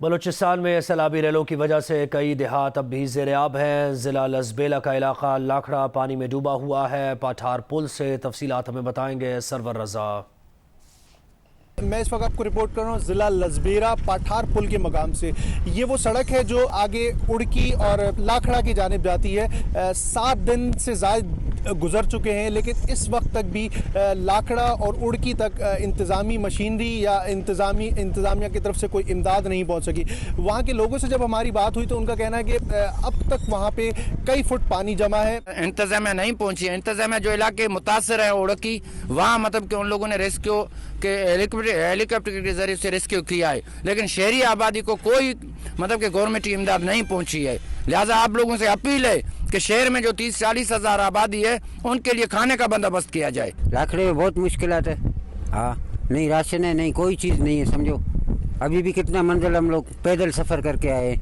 बलूचिस्तान में सैलाबी रेलों की वजह से कई देहात अब भी ज़ेर-ए-आब हैं। ज़िला लजबेला का इलाका लाखड़ा पानी में डूबा हुआ है। पाठार पुल से तफसीलात हमें बताएंगे सरवर रजा। मैं इस वक्त आपको रिपोर्ट कर रहा हूँ ज़िला लजबेरा पाठार पुल के मकाम से। ये वो सड़क है जो आगे उड़की और लाखड़ा की जानिब जाती है। 7 दिन से ज़्यादा गुजर चुके हैं, लेकिन इस वक्त तक भी लाखड़ा और उड़की तक इंतज़ामी मशीनरी या इंतज़ामिया की तरफ से कोई इमदाद नहीं पहुँच सकी। वहाँ के लोगों से जब हमारी बात हुई तो उनका कहना है कि अब तक वहाँ पे कई फुट पानी जमा है। इंतज़ामिया नहीं पहुँची है। इंतज़ामिया जो इलाके मुतासर है उड़की, वहाँ मतलब कि उन लोगों ने रेस्क्यू के हेलीकॉप्टर के जरिए से रेस्क्यू किया है, लेकिन शहरी आबादी को कोई मतलब कि गवर्नमेंट की इमदाद नहीं पहुंची है। लिहाजा आप लोगों से अपील है कि शहर में जो 30-40 हज़ार आबादी है उनके लिए खाने का बंदोबस्त किया जाए। लाखड़े में बहुत मुश्किलात है। हाँ, नहीं राशन है, नहीं कोई चीज़ नहीं है। समझो अभी भी कितना मंजिल हम लोग पैदल सफ़र करके आए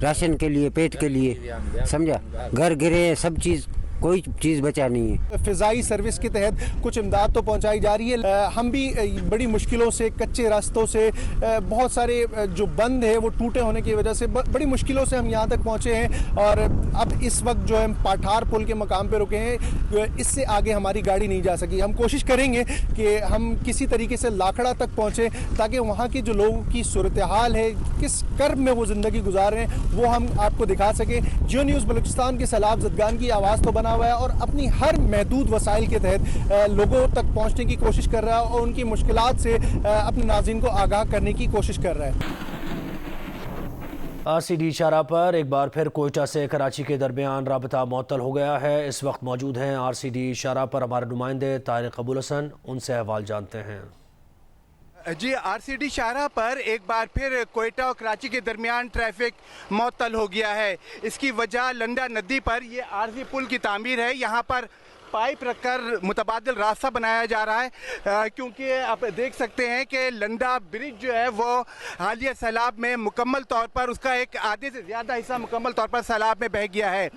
राशन के लिए, पेट के लिए। समझा, घर गिरे हैं, सब चीज़, कोई चीज़ बचा नहीं है। फ़िज़ाई सर्विस के तहत कुछ इमदाद तो पहुंचाई जा रही है। हम भी बड़ी मुश्किलों से, कच्चे रास्तों से, बहुत सारे जो बंद है वो टूटे होने की वजह से बड़ी मुश्किलों से हम यहाँ तक पहुँचे हैं। और अब इस वक्त जो है पाठार पुल के मकाम पे रुके हैं। इससे आगे हमारी गाड़ी नहीं जा सकी। हम कोशिश करेंगे कि हम किसी तरीके से लाखड़ा तक पहुँचें ताकि वहाँ की जो लोगों की सूरत हाल है, किस कर्ब में वो ज़िंदगी गुजार रहे हैं, वो हम आपको दिखा सकें। जियो न्यूज़ बलूचिस्तान के सैलाब ज़दगान की आवाज़ तो बना हुआ है और अपनी हर महदूद वसाइल के तहत लोगों तक पहुंचने की कोशिश कर रहा है और उनकी मुश्किलात से अपने नाज़रीन को आगाह करने की कोशिश कर रहा है। RCD शाहराह पर एक बार फिर कोयटा से कराची के दरमियान राबता मुअत्तल हो गया है। इस वक्त मौजूद हैं RCD शाहराह पर हमारे नुमाइंदे तारिक अबुल हसन, उनसे अहवाल जानते हैं। जी, RCD शाहराह पर एक बार फिर कोयटा और कराची के दरमियान ट्रैफिक मुअत्तल हो गया है। इसकी वजह लंडा नदी पर ये आरजी पुल की तामीर है। यहाँ पर पाइप रखकर मुतबादिल रास्ता बनाया जा रहा है, क्योंकि आप देख सकते हैं कि लंडा ब्रिज जो है वो हालिया सैलाब में मुकम्मल तौर पर, उसका एक आधे से ज़्यादा हिस्सा मुकम्मल तौर पर सैलाब में बह गया है।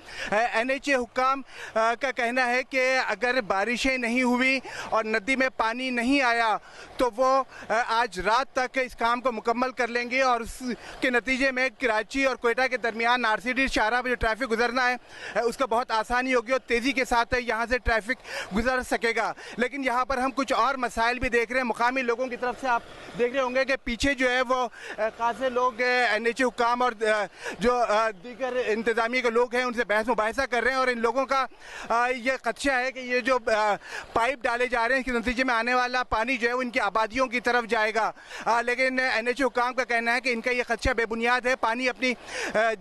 NHA हुक्काम का कहना है कि अगर बारिशें नहीं हुई और नदी में पानी नहीं आया तो वो आज रात तक इस काम को मुकम्मल कर लेंगे और उसके नतीजे में कराची और कोयटा के दरमियान RCD शाहराह पर जो ट्रैफिक गुजरना है उसका बहुत आसानी होगी और तेज़ी के साथ यहाँ से ट्रैफिक गुजर सकेगा। लेकिन यहाँ पर हम कुछ और मसाइल भी देख रहे हैं। मुकामी लोगों की तरफ से आप देख रहे होंगे कि पीछे जो है वो खासे लोग NHA हुक्काम और जो दीगर इंतजामिया के लोग हैं उनसे बहस मुबाहिसा कर रहे हैं और इन लोगों का ये खदशा है कि ये जो पाइप डाले जा रहे हैं इसके नतीजे में आने वाला पानी जो है वो इनकी आबादियों की तरफ जाएगा। लेकिन NHA हुक्काम का कहना है कि इनका ये खदशा बेबुनियाद है, पानी अपनी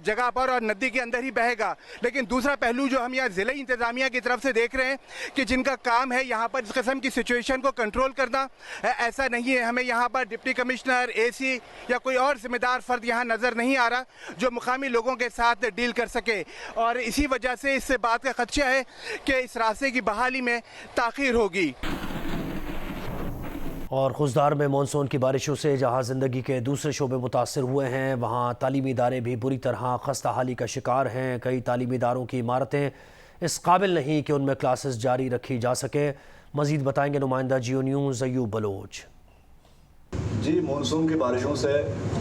जगह पर और नदी के अंदर ही बहेगा। लेकिन दूसरा पहलू जो हम यहाँ ज़िला इंतजामिया की तरफ से देख रहे हैं कि जिनका काम है यहाँ पर इस किस्म की सिचुएशन को कंट्रोल करना, ऐसा नहीं है। हमें यहाँ पर डिप्टी कमिश्नर, AC या कोई और जिम्मेदार फर्द यहाँ नज़र नहीं आ रहा जो मुकामी लोगों के साथ डील कर सके और इसी वजह से इससे बात का खदशा है कि इस रास्ते की बहाली में ताख़ीर होगी। और खुशदार में मानसून की बारिशों से जहां ज़िंदगी के दूसरे शोबे मुतासर हुए हैं, वहां तालीमी इदारे भी बुरी तरह खस्ता हाली का शिकार हैं। कई तालीमी इदारों की इमारतें इस काबिल नहीं कि उनमें क्लासेस जारी रखी जा सके। मज़ीद बताएंगे नुमाइंदा जियो न्यूज़ अयूब बलोच। जी, मानसून की बारिशों से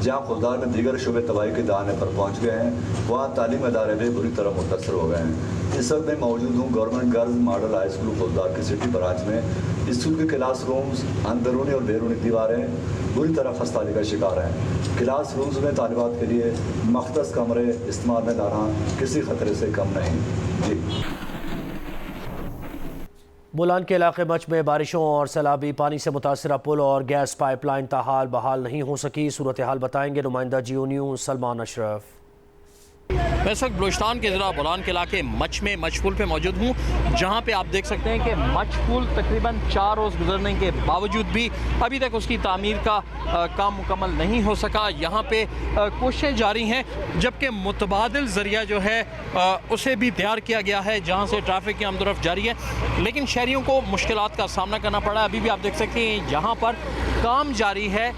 जहाँ खुलदार में दीगर शुबे तबाही के दाने पर पहुँच गए हैं, वहाँ तालीम इदारे भी बुरी तरह मुतासर हो गए हैं। इस वक्त मैं मौजूद हूँ government girls model high school Khuldar की सिटी ब्रांच में। स्कूल के क्लास रूम्स, अंदरूनी और बैरूनी दीवारें बुरी तरह खस्ताहाली का शिकार हैं। क्लास रूम्स में तालिबात के लिए मख्तस कमरे इस्तेमाल में लाना किसी खतरे से कम नहीं। जी, बोलान के इलाके मच में बारिशों और सैलाबी पानी से मुतासरा पुल और गैस पाइपलाइन ताहाल बहाल नहीं हो सकी। सूरत हाल बताएंगे नुमाइंदा जियो न्यूज़ सलमान अशरफ। मैं इस वक्त बलूचिस्तान के ज़िला बोलान के इलाके मच में मच पुल पे मौजूद हूँ, जहाँ पे आप देख सकते हैं कि मच पुल तकरीबन 4 रोज़ गुजरने के बावजूद भी अभी तक उसकी तामीर का काम मुकम्मल नहीं हो सका। यहाँ पे कोशिशें जारी हैं, जबकि मुतबादिल ज़रिया जो है उसे भी तैयार किया गया है जहाँ से ट्रैफिक की आमदोरफ्त जारी है, लेकिन शहरियों को मुश्किलात का सामना करना पड़ा है। अभी भी आप देख सकते हैं यहाँ पर काम जारी है,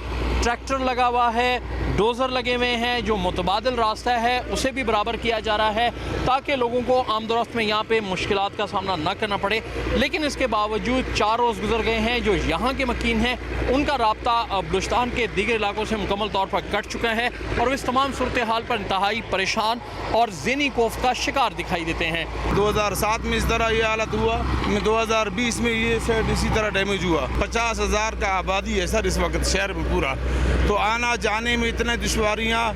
ट्रैक्टर लगा हुआ है, डोज़र लगे हुए हैं, जो मुतबादिल रास्ता है उसे भी बराबर किया जा रहा है ताकि लोगों को आमदोरफ्त में यहाँ पे मुश्किलात का सामना न करना पड़े। लेकिन इसके बावजूद 4 रोज़ गुजर गए हैं, जो यहाँ के मकीन हैं उनका राब्ता बलूचिस्तान के दीगर इलाकों से मुकम्मल तौर पर कट चुका है और इस तमाम सूरत हाल पर इंतहाई परेशान और ज़हनी खौफ का शिकार दिखाई देते हैं। 2007 में इस तरह ये हालत हुआ, 2020 में ये शहर इसी तरह डैमेज हुआ। 50,000 का आबादी है सर इस वक्त शहर में पूरा, तो आना जाने में इतने दुश्वारियाँ,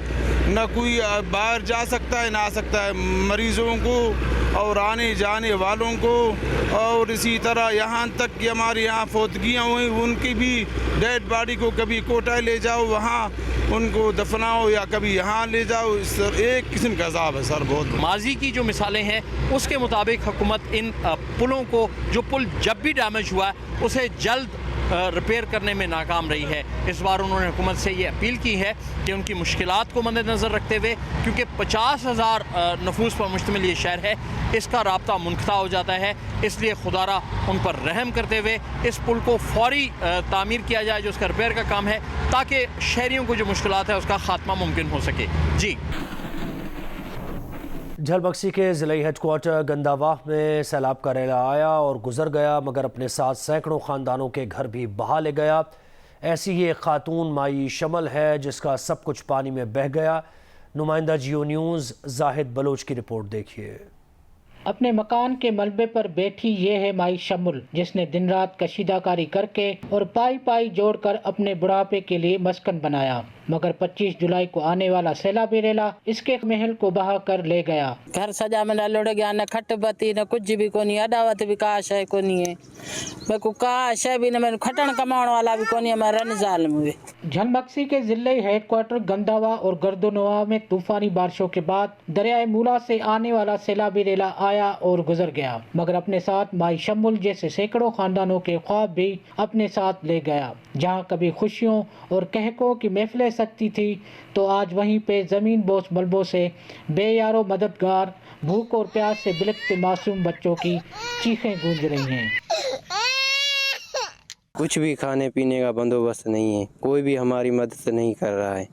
न कोई बाहर जा सकता है ना आ सकता है, मरीज़ों को और आने जाने वालों को। और इसी तरह यहाँ तक कि हमारे यहाँ फौतगियाँ हुई, उनकी भी डेड बॉडी को कभी कोटा ले जाओ वहाँ उनको दफनाओ या कभी यहाँ ले जाओ, एक किस्म का अज़ाब है सर बहुत। माजी की जो मिसालें हैं उसके मुताबिक हुकूमत इन पुलों को, जो पुल जब भी डैमेज हुआ है उसे जल्द रिपेयर करने में नाकाम रही है। इस बार उन्होंने हुकूमत से ये अपील की है कि उनकी मुश्किलात को मद्देनज़र रखते हुए, क्योंकि 50,000 नफूस पर मुश्तमिल ये शहर है, इसका राब्ता मुनक़ता हो जाता है, इसलिए खुदारा उन पर रहम करते हुए इस पुल को फौरी तामीर किया जाए जो उसका रिपेयर का काम है, ताकि शहरियों को जो मुश्किलात है उसका ख़ात्मा मुमकिन हो सके। जी। झलबक्सी के ज़िले हेडक्वार्टर गंदावाह में सैलाब का रेला आया और गुजर गया, मगर अपने साथ सैकड़ों ख़ानदानों के घर भी बहा ले गया। ऐसी ही एक खातून माई शमल है जिसका सब कुछ पानी में बह गया। नुमाइंदा जियो न्यूज़ जाहिद बलोच की रिपोर्ट देखिए। अपने मकान के मलबे पर बैठी ये है माई शमुल, जिसने दिन रात कशीदाकारी करके और पाई पाई जोड़कर अपने बुढ़ापे के लिए मस्कन बनाया, मगर 25 जुलाई को आने वाला सैलाबी रेला इसके महल को बहा कर ले गया। घर सजा में लुढ़ गया, न खट बती न कुछ भी कोनी, अदावत भी काश है कोनी है, मैं को काश है भी न मैं खटन कमाने वाला भी कोनी है, मैं रन जालिम हुए। झलबक्सी के जिले हेडक्वार्टर गंदावा और गर्दोनवा में तूफानी बारिशों के बाद दरियाए मूला से आने वाला सैलाबी रेला आया और गुजर गया, मगर अपने साथ माई शमुल जैसे सैकड़ों खानदानों के ख्वाब भी अपने साथ ले गया। जहाँ कभी खुशियों और कहकों की महफिलें सकती थी, तो आज वहीं पे ज़मीन बोस मलबों से बेयारो मददगार, भूख और प्यास से बिलखते मासूम बच्चों की चीखें गूंज रही हैं। कुछ भी खाने पीने का बंदोबस्त नहीं है, कोई भी हमारी मदद नहीं कर रहा है।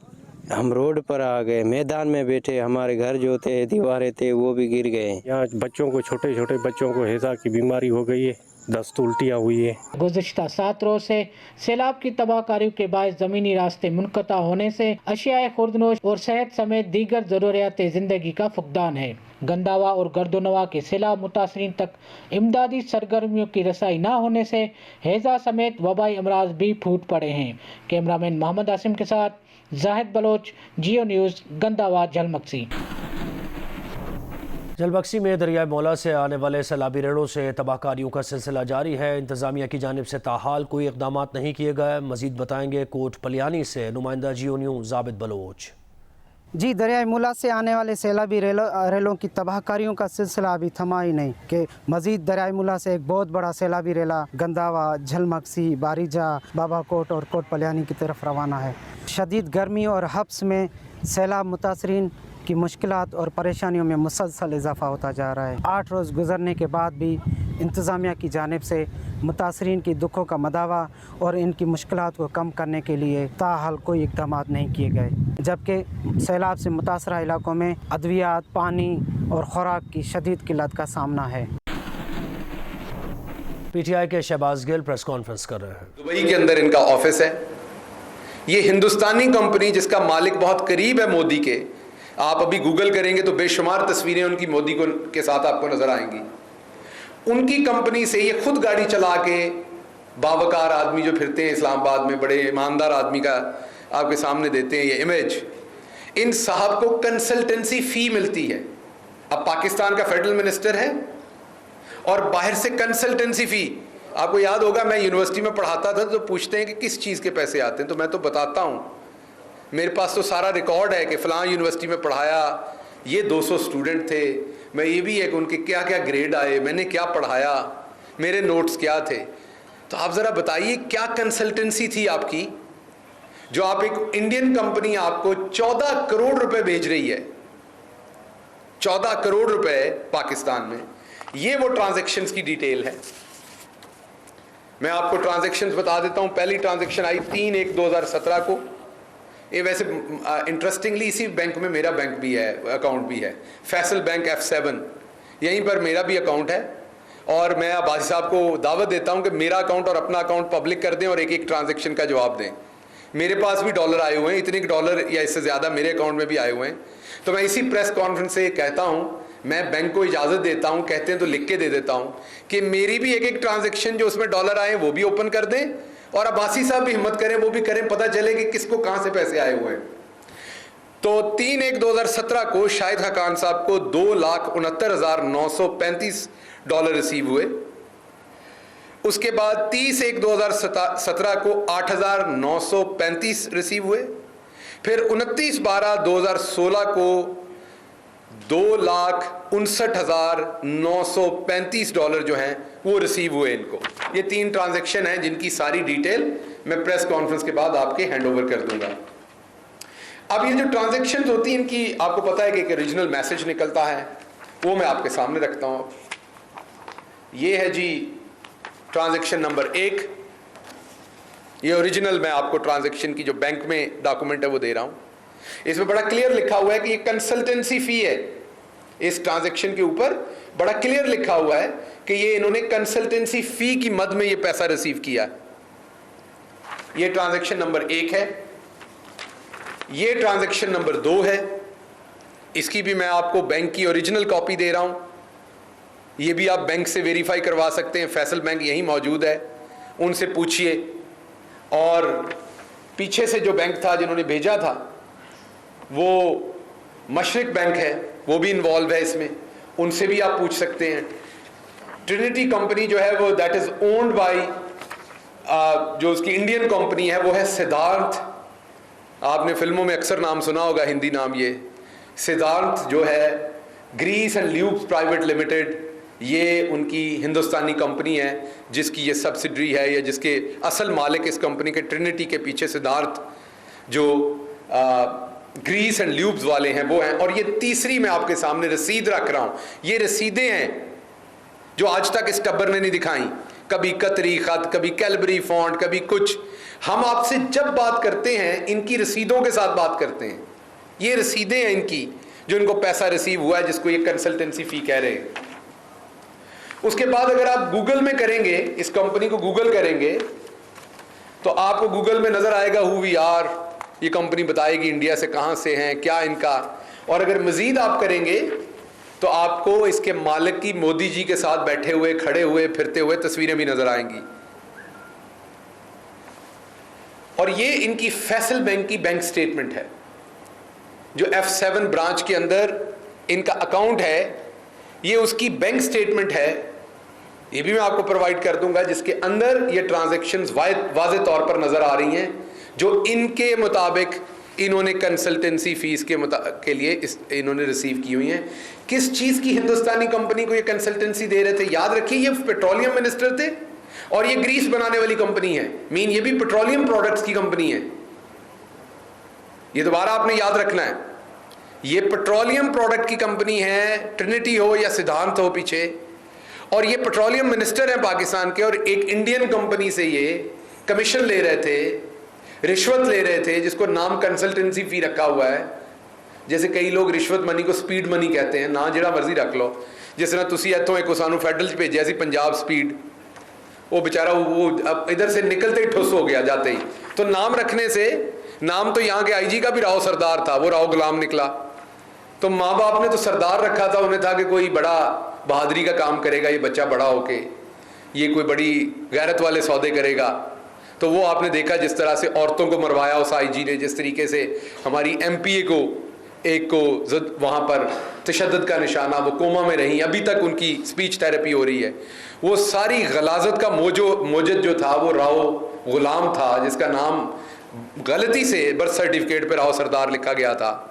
हम रोड पर आ गए, मैदान में बैठे, हमारे घर जो थे दीवारें थे वो भी गिर गए। यहाँ बच्चों को, छोटे छोटे बच्चों को हैजा की बीमारी हो गई है, दस्त उल्टियाँ हुई है। गुज़िश्ता 7 रोज से सैलाब की तबाहकारियों के बायस ज़मीनी रास्ते मुनक़ता होने से अशियाए खुर्दनोश और सेहत समेत दीगर ज़रूरियात ज़िंदगी का फुकदान है। गंदावा और गर्दोनवा के सैलाब मुतासरीन तक इमदादी सरगर्मियों की रसाई न होने से हैजा समेत वबाई अमराज भी फूट पड़े हैं। कैमरामैन मोहम्मद आसिम के साथ जाहिद बलोच, जियो न्यूज़, गंदावा, झलबक्सी। झलबक्सी में दरियाए मौला से आने वाले सैलाबी रेड़ों से तबाहकारियों का सिलसिला जारी है। इंतज़ामिया की जानिब से ताहाल कोई इक़दाम नहीं किए गए। मज़ीद बताएंगे कोट पलियानी से नुमाइंदा जियो न्यूज़ जाबिद बलोच। जी, दरियाए मूला से आने वाले सैलाबी रेलों की तबाहकारियों का सिलसिला अभी थमा ही नहीं कि मज़ीद दरियाए मूला से एक बहुत बड़ा सैलाबी रेला गंदावा, झलबक्सी, बारीजा, बाबाकोट और कोट पलियानी की तरफ रवाना है। शदीद गर्मी और हब्स में सैलाब मुतासरीन की मुश्किलात और परेशानियों में मुसलसल इजाफा होता जा रहा है। 8 रोज़ गुजरने के बाद भी इंतज़ामिया की जानिब से मुतासरीन की दुखों का मदावा और इनकी मुश्किलात को कम करने के लिए ताहाल कोई इक़दाम नहीं किए गए, जबकि सैलाब से मुतासरा इलाकों में अद्वियात, पानी और खुराक की शदीद किल्लत का सामना है। PTI के शहबाज गिल प्रेस कॉन्फ्रेंस कर रहे हैं। दुबई के अंदर इनका ऑफिस है। ये हिंदुस्तानी कंपनी जिसका मालिक बहुत करीब है मोदी के, आप अभी गूगल करेंगे तो बेशुमार तस्वीरें उनकी मोदी को के साथ आपको नजर आएंगी। उनकी कंपनी से ये खुद गाड़ी चला के बावकार आदमी जो फिरते हैं इस्लामाबाद में, बड़े ईमानदार आदमी का आपके सामने देते हैं ये इमेज। इन साहब को कंसल्टेंसी फी मिलती है। अब पाकिस्तान का फेडरल मिनिस्टर है और बाहर से कंसल्टेंसी फी। आपको याद होगा मैं यूनिवर्सिटी में पढ़ाता था तो पूछते हैं कि किस चीज़ के पैसे आते हैं, तो मैं तो बताता हूँ, मेरे पास तो सारा रिकॉर्ड है कि फ़लाँ यूनिवर्सिटी में पढ़ाया, ये 200 स्टूडेंट थे, मैं ये भी है कि उनके क्या क्या ग्रेड आए, मैंने क्या पढ़ाया, मेरे नोट्स क्या थे। तो आप ज़रा बताइए क्या कंसल्टेंसी थी आपकी, जो आप एक इंडियन कंपनी आपको 14 करोड़ रुपए भेज रही है, 14 करोड़ रुपए पाकिस्तान में। ये वो ट्रांजैक्शंस की डिटेल है। मैं आपको ट्रांजैक्शंस बता देता हूँ। पहली ट्रांजैक्शन आई 3/1/2017 को ये वैसे इंटरेस्टिंगली इसी बैंक में मेरा बैंक भी है, अकाउंट भी है, फैसल बैंक F7, यहीं पर मेरा भी अकाउंट है। और मैं अब्बासी साहब को दावत देता हूं कि मेरा अकाउंट और अपना अकाउंट पब्लिक कर दें और एक एक ट्रांजैक्शन का जवाब दें। मेरे पास भी डॉलर आए हुए हैं, इतने डॉलर या इससे ज़्यादा मेरे अकाउंट में भी आए हुए हैं। तो मैं इसी प्रेस कॉन्फ्रेंस से कहता हूँ, मैं बैंक को इजाज़त देता हूँ, कहते हैं तो लिख के दे देता हूँ कि मेरी भी एक एक ट्रांजैक्शन जो उसमें डॉलर आए वो भी ओपन कर दें, और अब्बासी साहब भी हिम्मत करें, वो भी करें, पता चले कि किसको कहाँ से पैसे आए हुए हैं। तो 3/1/2017 को शाहिद खाकान साहब को $2,69,935 रिसीव हुए। उसके बाद 30/1/2017 को 8,935 रिसीव हुए। फिर 29/12/2016 को $2,59,935 जो हैं वो रिसीव हुए इनको। ये 3 ट्रांजैक्शन हैं जिनकी सारी डिटेल मैं प्रेस कॉन्फ्रेंस के बाद आपके हैंडओवर कर दूंगा। अब ये जो ट्रांजैक्शन होती हैं इनकी आपको पता है कि एक ओरिजिनल मैसेज निकलता है, वो मैं आपके सामने रखता हूँ। ये है जी ट्रांजैक्शन नंबर 1। ये ओरिजिनल मैं आपको ट्रांजैक्शन की जो बैंक में डॉक्यूमेंट है वो दे रहा हूँ। इसमें बड़ा क्लियर लिखा हुआ है कि ये कंसल्टेंसी फी है। इस ट्रांजैक्शन के ऊपर बड़ा क्लियर लिखा हुआ है कि ये इन्होंने कंसल्टेंसी फी की मद में ये पैसा रिसीव किया। ये ट्रांजैक्शन नंबर 1 है। ये ट्रांजैक्शन नंबर 2 है। इसकी भी मैं आपको बैंक की ओरिजिनल कॉपी दे रहा हूं। ये भी आप बैंक से वेरीफाई करवा सकते हैं, फैसल बैंक यहीं मौजूद है, उनसे पूछिए। और पीछे से जो बैंक था जिन्होंने भेजा था वो मशरिक बैंक है, वो भी इन्वॉल्व है इसमें, उनसे भी आप पूछ सकते हैं। ट्रिनिटी कंपनी जो है वो दैट इज ओन्ड बाय जो उसकी इंडियन कंपनी है वो है सिद्धार्थ। आपने फिल्मों में अक्सर नाम सुना होगा, हिंदी नाम ये सिद्धार्थ जो है Greece and lubes private limited, ये उनकी हिंदुस्तानी कंपनी है जिसकी ये सब्सिडरी है या जिसके असल मालिक इस कंपनी के ट्रिनिटी के पीछे सिद्धार्थ जो ग्रीस एंड ल्यूब्स वाले हैं वो हैं। और ये तीसरी मैं आपके सामने रसीद रख रहा हूँ। ये रसीदें हैं जो आज तक इस टब्बर ने नहीं दिखाई, कभी कतरी खत, कभी कैलबरी फॉन्ट, कभी कुछ। हम आपसे जब बात करते हैं इनकी रसीदों के साथ बात करते हैं। ये रसीदें हैं इनकी जो इनको पैसा रिसीव हुआ है, जिसको ये कंसल्टेंसी फी कह रहे हैं। उसके बाद अगर आप गूगल में करेंगे, इस कंपनी को गूगल करेंगे तो आपको गूगल में नजर आएगा हु वी आर, ये कंपनी बताएगी इंडिया से कहां से हैं, क्या इनका। और अगर मजीद आप करेंगे तो आपको इसके मालिक की मोदी जी के साथ बैठे हुए, खड़े हुए, फिरते हुए तस्वीरें भी नजर आएंगी। और ये इनकी फैसल बैंक की बैंक स्टेटमेंट है जो F7 ब्रांच के अंदर इनका अकाउंट है। ये उसकी बैंक स्टेटमेंट है, ये भी मैं आपको प्रोवाइड कर दूंगा, जिसके अंदर ये ट्रांजैक्शंस वाज़ेह तौर पर नजर आ रही हैं जो इनके मुताबिक इन्होंने कंसल्टेंसी फीस के लिए इन्होंने रिसीव की हुई हैं। किस चीज़ की हिंदुस्तानी कंपनी को ये कंसल्टेंसी दे रहे थे? याद रखिए ये पेट्रोलियम मिनिस्टर थे और ये ग्रीस बनाने वाली कंपनी है, मीन ये भी पेट्रोलियम प्रोडक्ट्स की कंपनी है। ये दोबारा आपने याद रखना है, ये पेट्रोलियम प्रोडक्ट की कंपनी है, ट्रिनिटी हो या सिद्धांत हो पीछे। और ये पेट्रोलियम मिनिस्टर है पाकिस्तान के, और एक इंडियन कंपनी से ये कमीशन ले रहे थे, रिश्वत ले रहे थे, जिसको नाम कंसल्टेंसी फी रखा हुआ है। जैसे कई लोग रिश्वत मनी को स्पीड मनी कहते हैं, ना जिहड़ा मर्जी रख लो। जिस तरह तुसी इत्थों एक सानू फैडरल च भेजिया सी पंजाब स्पीड, वो बेचारा वो अब इधर से निकलते ही ठुस हो गया जाते ही। तो नाम रखने से, नाम तो यहाँ के आईजी का भी राव सरदार था, वो राव गुलाम निकला। तो माँ बाप ने तो सरदार रखा था, उन्हें था कि कोई बड़ा बहादुरी का काम करेगा ये बच्चा बड़ा होके, ये कोई बड़ी गैरत वाले सौदे करेगा। तो वो आपने देखा जिस तरह से औरतों को मरवाया उस आईजी ने, जिस तरीके से हमारी MPA को एक को वहाँ पर तशद्दुद का निशाना, वो कोमा में रही, अभी तक उनकी स्पीच थेरेपी हो रही है। वो सारी गलाजत का मोजद जो था वो राव गुलाम था, जिसका नाम गलती से बर्थ सर्टिफिकेट पे राव सरदार लिखा गया था।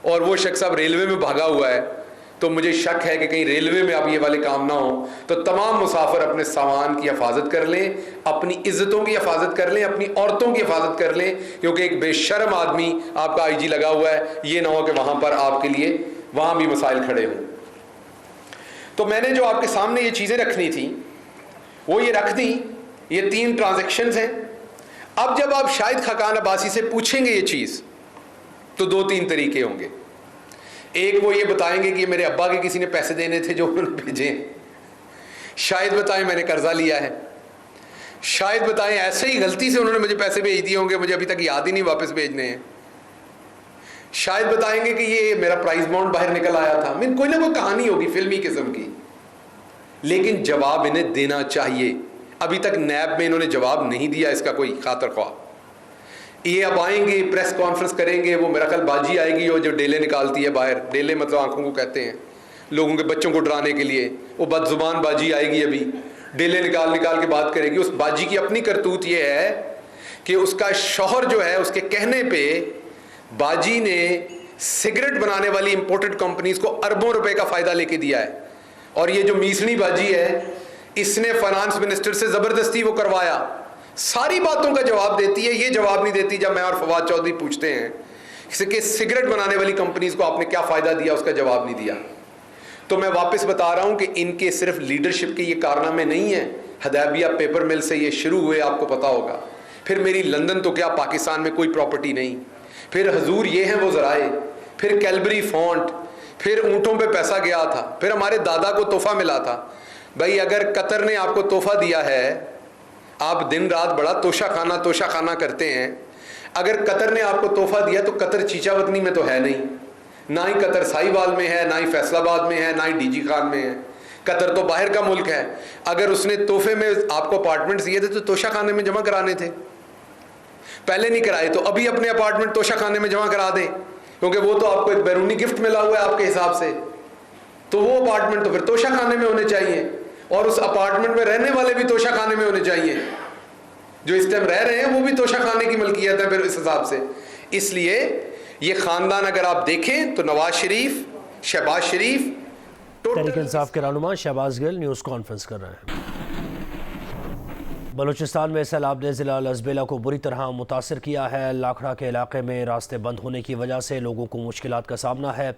और वो शख्स अब रेलवे में भागा हुआ है। तो मुझे शक है कि कहीं रेलवे में अब ये वाले काम ना हो। तो तमाम मुसाफिर अपने सामान की हिफाजत कर लें, अपनी इज्जतों की हिफाजत कर लें, अपनी औरतों की हिफाजत कर लें, क्योंकि एक बेशर्म आदमी आपका आईजी लगा हुआ है। ये ना हो कि वहां पर आपके लिए वहां भी मसाइल खड़े हों। तो मैंने जो आपके सामने ये चीजें रखनी थी वो ये रख दी। ये 3 ट्रांजैक्शंस हैं। अब जब आप शाहिद खाकान अब्बासी से पूछेंगे ये चीज तो 2-3 तरीके होंगे। एक, वो ये बताएंगे कि मेरे अब्बा के किसी ने पैसे देने थे जो उन्होंने भेजे हैं। शायद बताएं मैंने कर्जा लिया है। शायद बताएं ऐसे ही गलती से उन्होंने मुझे पैसे भेज दिए होंगे, मुझे अभी तक याद ही नहीं वापस भेजने हैं। शायद बताएंगे कि ये मेरा प्राइस बॉन्ड बाहर निकल आया था। कोई ना कोई कहानी होगी फिल्मी किस्म की, लेकिन जवाब इन्हें देना चाहिए। अभी तक नैब में इन्होंने जवाब नहीं दिया इसका कोई खातर ख्वाह। ये अब आएंगे, प्रेस कॉन्फ्रेंस करेंगे, वो मेरा ख्याल बाजी आएगी वो जो डेले निकालती है बाहर, डेले मतलब आंखों को कहते हैं, लोगों के बच्चों को डराने के लिए, वो बदजुबान बाजी आएगी, अभी डेले निकाल के बात करेगी। उस बाजी की अपनी करतूत ये है कि उसका शौहर जो है उसके कहने पे बाजी ने सिगरेट बनाने वाली इंपोर्टेड कंपनीज को अरबों रुपए का फायदा लेके दिया है। और ये जो मीसनी बाजी है इसने फाइनेंस मिनिस्टर से जबरदस्ती वो करवाया। सारी बातों का जवाब देती है, ये जवाब नहीं देती जब मैं और फवाद चौधरी पूछते हैं कि सिगरेट बनाने वाली कंपनीज को आपने क्या फायदा दिया, उसका जवाब नहीं दिया। तो मैं वापस बता रहा हूं कि इनके सिर्फ लीडरशिप के ये कारनामे नहीं है। हदैबिया पेपर मिल से ये शुरू हुए, आपको पता होगा। फिर मेरी लंदन तो क्या, पाकिस्तान में कोई प्रॉपर्टी नहीं। फिर हजूर ये हैं वो जराए, फिर कैलबरी फॉन्ट, फिर ऊंटों पे पैसा गया था, फिर हमारे दादा को तोहफा मिला था। भाई अगर कतर ने आपको तोहफा दिया है, आप दिन रात बड़ा तोशा खाना करते हैं। अगर कतर ने आपको तोहफा दिया तो कतर चीचावतनी में तो है नहीं, ना ही कतर साहिवाल में है, ना ही फैसलाबाद में है, ना ही डीजी खान में है। कतर तो बाहर का मुल्क है। अगर उसने तोहफे में आपको अपार्टमेंट दिए थे तो तोशा खाने में जमा कराने थे। पहले नहीं कराए तो अभी अपने अपार्टमेंट तोशा खाने में जमा करा दें, क्योंकि वो तो आपको एक बैरूनी गिफ्ट मिला हुआ है आपके हिसाब से। तो वो अपार्टमेंट तो फिर तोशा खाने में होने चाहिए, और उस अपार्टमेंट में रहने वाले भी तोशा खाने में होने चाहिए। जो इस टाइम रह रहे हैं वो भी तोशा खाने की मलकियत है फिर इस हिसाब से। इसलिए ये खानदान अगर आप देखें तो नवाज शरीफ, शहबाज शरीफ, तहरीक इंसाफ के रहनुमा शहबाज गिल न्यूज़ कॉन्फ्रेंस कर रहे हैं। बलूचिस्तान में सैलाब ने ज़िला लज़बेला को बुरी तरह मुतासर किया है। लाखड़ा के इलाके में रास्ते बंद होने की वजह से लोगों को मुश्किलात का सामना है।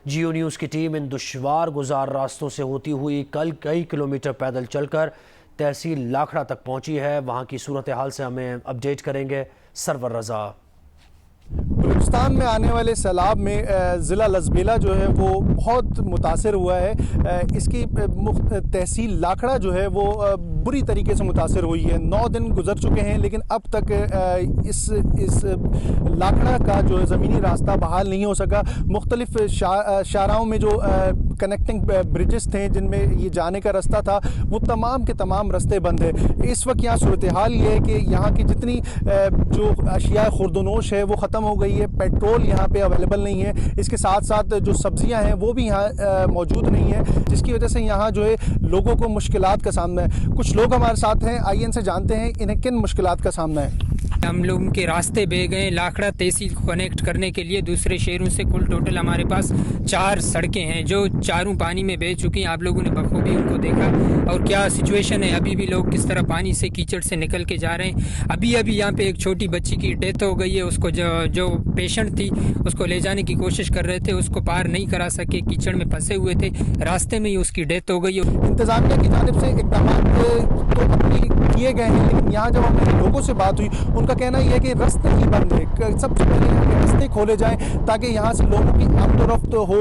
जियो न्यूज़ की टीम इन दुश्वार गुजार रास्तों से होती हुई कल कई किलोमीटर पैदल चलकर तहसील लाखड़ा तक पहुंची है। वहां की सूरत हाल से हमें अपडेट करेंगे सरवर रज़ा। बलूचिस्तान में आने वाले सैलाब में ज़िला लज़बेला जो है वो बहुत मुतासर हुआ है। इसकी तहसील लाखड़ा जो है वो बुरी तरीके से मुतासर हुई है। 9 दिन गुजर चुके हैं, लेकिन अब तक इस लाखड़ा का जो है ज़मीनी रास्ता बहाल नहीं हो सका। मुख्तलिफ शाहराहों में जो कनेक्टिंग ब्रिजेस थे जिनमें ये जाने का रास्ता था, वो तमाम के तमाम रास्ते बंद है। इस वक्त यहाँ सूरत हाल ये है कि यहाँ की जितनी जो अशिया खुर्दनोश है वो ख़त्म हो गई है। पेट्रोल यहाँ पे अवेलेबल नहीं है। इसके साथ साथ जो सब्जियाँ हैं वो भी यहाँ मौजूद नहीं है, जिसकी वजह से यहाँ जो है लोगों को मुश्किलात का सामना है। कुछ लोग हमारे साथ हैं, आइए इनसे जानते हैं इन्हें किन मुश्किलात का सामना है। हम लोग के रास्ते बह गए लाखड़ा तहसील को कनेक्ट करने के लिए दूसरे शहरों से। कुल टोटल हमारे पास 4 सड़कें हैं जो चारों पानी में बह चुकी हैं। आप लोगों ने बखूबी उनको देखा और क्या सिचुएशन है। अभी भी लोग किस तरह पानी से कीचड़ से निकल के जा रहे हैं। अभी यहाँ पे एक छोटी बच्ची की डेथ हो गई है। उसको जो पेशेंट थी उसको ले जाने की कोशिश कर रहे थे, उसको पार नहीं करा सके, कीचड़ में फंसे हुए थे, रास्ते में ही उसकी डेथ हो गई। इंतजामिया की जानिब से इक़दाम तो किए गए हैं, लेकिन यहाँ जब हमारे लोगों से बात हुई उनका कहना यह है कि रास्ते ही बंद है। सबसे पहले रास्ते खोले जाएं ताकि यहाँ से लोगों की आमदोरफ्त हो,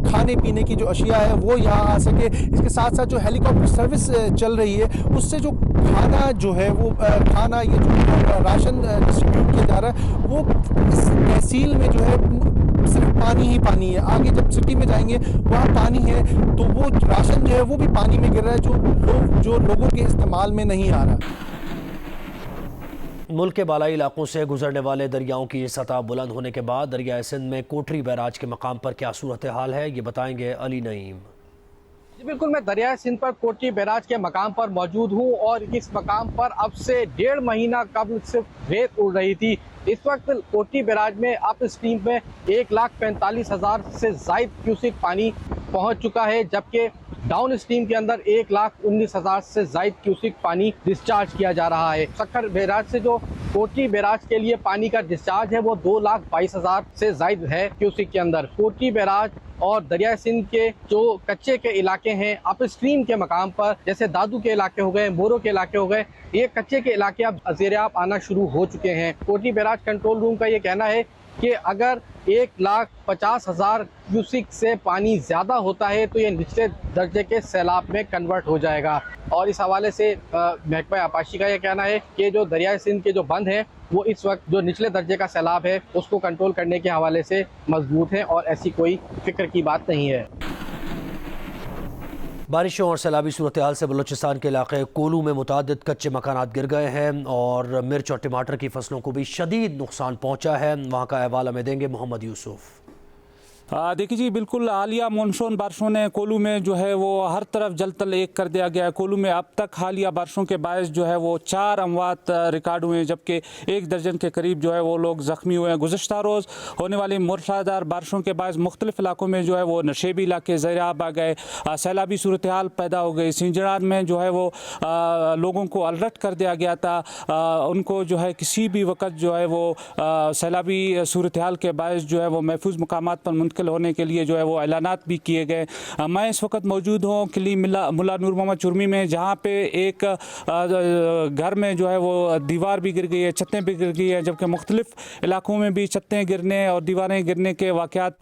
खाने पीने की जो अशिया है वो यहाँ आ सके। इसके साथ साथ जो हेलीकॉप्टर सर्विस चल रही है उससे जो खाना जो है वो खाना ये जो राशन डिस्ट्रीब्यूट किया जा रहा है वो इस तहसील में जो है सिर्फ पानी ही पानी है। आगे जब सिटी में जाएंगे वहाँ पानी है तो वो राशन जो है वो भी पानी में गिर रहा है, जो लोगों के इस्तेमाल में नहीं आ रहा। मुल्क के बालाई इलाकों से गुजरने वाले दरियाओं की सतह बुलंद होने के बाद दरियाए सिंध में कोटरी बैराज के मकाम पर क्या सूरत हाल है, ये बताएंगे अली नईम। बिल्कुल, मैं दरियाए सिंध पर कोटरी बैराज के मकाम पर मौजूद हूँ और इस मकाम पर अब से 1.5 महीना कबल सिर्फ रेत उड़ रही थी। इस वक्त कोटरी बैराज में अप स्ट्रीम में 1,45,000 से ज़ायद क्यूसिक पानी पहुँच चुका है, जबकि डाउन स्ट्रीम के अंदर 1,19,000 से ज़ायद क्यूसिक पानी डिस्चार्ज किया जा रहा है। सक्खर बैराज से जो कोटरी बैराज के लिए पानी का डिस्चार्ज है वो 2,22,000 से ज़ायद है क्यूसिक के अंदर। कोटरी बैराज और दरियाए सिंध के जो कच्चे के इलाके हैं अप स्ट्रीम के मकाम पर, जैसे दादू के इलाके हो गए, मोरो के इलाके हो गए, ये कच्चे के इलाके अब ज़ेर-ए-आब आना शुरू हो चुके हैं। कोटरी बैराज कंट्रोल रूम का ये कहना है कि अगर 1,50,000 क्यूसिक से पानी ज़्यादा होता है तो ये निचले दर्जे के सैलाब में कन्वर्ट हो जाएगा। और इस हवाले से महकमा आबपाशी का यह कहना है कि जो दरियाए सिंध के जो बंद हैं वो इस वक्त जो निचले दर्जे का सैलाब है उसको कंट्रोल करने के हवाले से मजबूत हैं और ऐसी कोई फिक्र की बात नहीं है। बारिशों और सैलाबी सूरत हाल से बलूचिस्तान के इलाके कोलू में मुतादिद कच्चे मकानात गिर गए हैं और मिर्च और टमाटर की फसलों को भी शदीद नुकसान पहुंचा है। वहाँ का अहवाल हमें देंगे मोहम्मद यूसुफ। देखिए जी, बिल्कुल हालिया मानसून बारिशों ने कोलू में जो है वो हर तरफ जल तल एक कर दिया गया है। कोलू में अब तक हालिया बारिशों के बायस जो है वो 4 अमवात रिकॉर्ड हुए हैं, जबकि 1 दर्जन के करीब जो है वो लोग ज़ख्मी हुए हैं। गुज़श्ता रोज़ होने वाली मूसलाधार बारिशों के बायस मुख्तलिफ इलाकों में जो है वो नशेबी इलाके ज़ैराब आ गए, सैलाबी सूरत हाल पैदा हो गई। सिंजरान में जो है वो लोगों को अलर्ट कर दिया गया था, उनको जो है किसी भी वक्त जो है वो सैलाबी सूरत हाल के बायस जो है वो महफूज मकामात पर मुंतकिल होने के लिए जो है वो ऐलानात भी किए गए। मैं इस वक्त मौजूद हूँ किली मुला नूर मोहम्मद चुरमी में, जहाँ पे एक घर में जो है वो दीवार भी गिर गई है, छतें भी गिर गई है, जबकि मुख्तलिफ इलाकों में भी छतें गिरने और दीवारें गिरने के वाक़यात